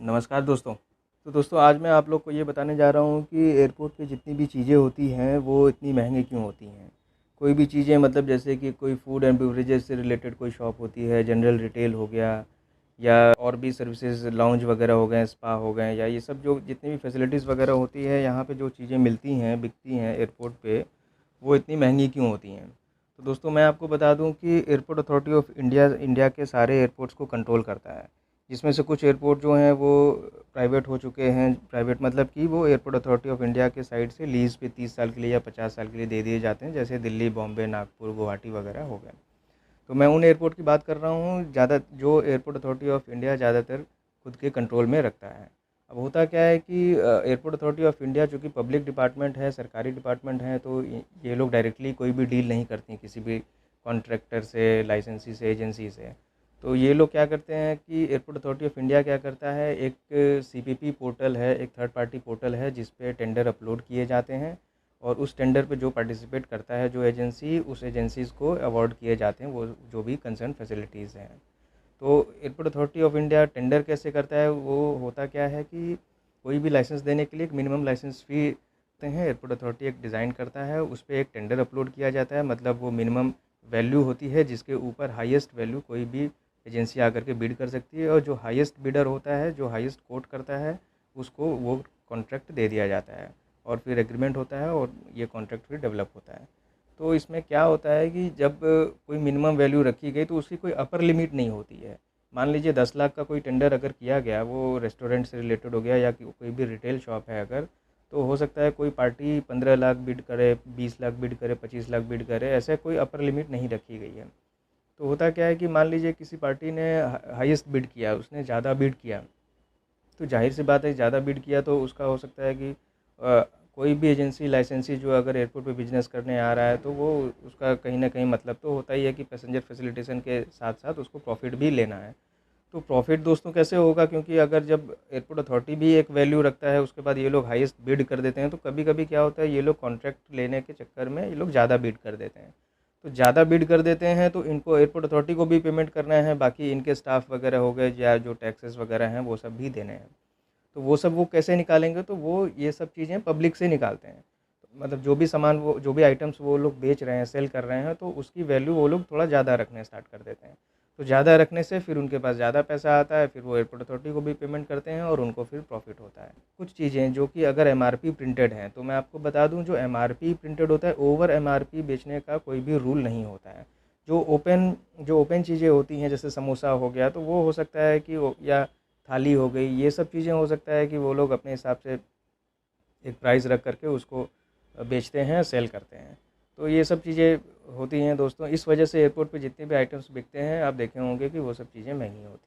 नमस्कार दोस्तों। तो दोस्तों आज मैं आप लोग को ये बताने जा रहा हूँ कि एयरपोर्ट पे जितनी भी चीज़ें होती हैं वो इतनी महँगी क्यों होती हैं। कोई भी चीज़ें मतलब जैसे कि कोई फूड एंड बेवरेजेज़ से रिलेटेड कोई शॉप होती है, जनरल रिटेल हो गया या और भी सर्विसेज़ लाउंज वगैरह हो गए, स्पा हो गए या ये सब जो जितनी भी फैसिलिटीज़ वगैरह होती है यहाँ पे जो चीज़ें मिलती हैं, बिकती हैं एयरपोर्ट पे, वो इतनी महँगी क्यों होती हैं। तो दोस्तों मैं आपको बता दूँ कि airport authority of India India के सारे एयरपोर्ट्स को कंट्रोल करता है। जिसमें से कुछ एयरपोर्ट जो हैं वो प्राइवेट हो चुके हैं। प्राइवेट मतलब कि वो एयरपोर्ट अथॉरिटी ऑफ इंडिया के साइड से लीज़ पे 30 साल के लिए या 50 साल के लिए दे दिए जाते हैं, जैसे दिल्ली, बॉम्बे, नागपुर, गुवाहाटी वगैरह हो गए। तो मैं उन एयरपोर्ट की बात कर रहा हूँ ज़्यादा जो एयरपोर्ट अथॉरिटी ऑफ इंडिया ज़्यादातर खुद के कंट्रोल में रखता है। अब होता क्या है कि एयरपोर्ट अथॉरिटी ऑफ इंडिया चूँकि पब्लिक डिपार्टमेंट है, सरकारी डिपार्टमेंट है, तो ये लोग डायरेक्टली कोई भी डील नहीं करती हैं किसी भी कॉन्ट्रैक्टर से, लाइसेंसी से, एजेंसी से। तो ये लोग क्या करते हैं कि एयरपोर्ट अथॉरिटी ऑफ इंडिया क्या करता है, एक सीपीपी पोर्टल है, एक थर्ड पार्टी पोर्टल है जिस पे टेंडर अपलोड किए जाते हैं और उस टेंडर पे जो पार्टिसिपेट करता है जो एजेंसी, उस एजेंसीज़ को अवार्ड किए जाते हैं वो जो भी कंसर्न फैसिलिटीज़ हैं। तो airport authority of India tender कैसे करता है, वो होता क्या है कि कोई भी लाइसेंस देने के लिए एक मिनिमम लाइसेंस फ़ी देते हैं। एयरपोर्ट अथॉरिटी एक डिज़ाइन करता है, उस पे एक टेंडर अपलोड किया जाता है, मतलब वो मिनिमम वैल्यू होती है जिसके ऊपर हाईएस्ट वैल्यू कोई भी एजेंसी आकर के बिड कर सकती है और जो हाईएस्ट बिडर होता है, जो हाईएस्ट कोट करता है, उसको वो कॉन्ट्रैक्ट दे दिया जाता है और फिर एग्रीमेंट होता है और ये कॉन्ट्रैक्ट फिर डेवलप होता है। तो इसमें क्या होता है कि जब कोई मिनिमम वैल्यू रखी गई तो उसकी कोई अपर लिमिट नहीं होती है। मान लीजिए 10 लाख का कोई टेंडर अगर किया गया, वो रेस्टोरेंट से रिलेटेड हो गया या कोई भी रिटेल शॉप है अगर, तो हो सकता है कोई पार्टी 15 लाख बिड करे, 20 लाख बिड करे, 25 लाख बिड करे, ऐसे कोई अपर लिमिट नहीं रखी गई है। तो होता क्या है कि मान लीजिए किसी पार्टी ने हाईएस्ट बिड किया, उसने ज़्यादा बिड किया, तो ज़ाहिर सी बात है ज़्यादा बिड किया तो उसका हो सकता है कि कोई भी एजेंसी लाइसेंसी जो अगर एयरपोर्ट पे बिज़नेस करने आ रहा है तो वो उसका कहीं न कहीं मतलब तो होता ही है कि पैसेंजर फैसिलिटेशन के साथ-साथ उसको प्रॉफ़िट भी लेना है। तो प्रॉफ़िट दोस्तों कैसे होगा, क्योंकि अगर जब एयरपोर्ट अथॉरिटी भी एक वैल्यू रखता है उसके बाद ये लोग हाईएस्ट बिड कर देते हैं, तो कभी-कभी क्या होता है ये लोग कॉन्ट्रैक्ट लेने के चक्कर में ये लोग ज़्यादा बिड कर देते हैं। तो ज़्यादा बिड कर देते हैं तो इनको एयरपोर्ट अथॉरिटी को भी पेमेंट करना है, बाकी इनके स्टाफ वगैरह हो गए या जो टैक्सेस वगैरह हैं वो सब भी देने हैं। तो वो सब वो कैसे निकालेंगे, तो वो ये सब चीज़ें पब्लिक से निकालते हैं। मतलब जो भी सामान वो जो भी आइटम्स वो लोग बेच रहे हैं, सेल कर रहे हैं, तो उसकी वैल्यू वो लोग थोड़ा ज़्यादा रखने स्टार्ट कर देते हैं। तो ज़्यादा रखने से फिर उनके पास ज़्यादा पैसा आता है, फिर वो एयरपोर्ट अथॉरिटी को भी पेमेंट करते हैं और उनको फिर प्रॉफ़िट होता है। कुछ चीज़ें जो कि अगर एमआरपी प्रिंटेड हैं, तो मैं आपको बता दूँ जो एमआरपी प्रिंटेड होता है, ओवर एमआरपी बेचने का कोई भी रूल नहीं होता है। जो ओपन चीज़ें होती हैं जैसे समोसा हो गया, तो वो हो सकता है कि वो या थाली हो गई, ये सब चीज़ें हो सकता है कि वो लोग अपने हिसाब से एक प्राइस रख करके उसको बेचते हैं, सेल करते हैं। तो ये सब चीज़ें होती हैं दोस्तों, इस वजह से एयरपोर्ट पे जितने भी आइटम्स बिकते हैं आप देखे होंगे कि वो सब चीज़ें महंगी होती हैं।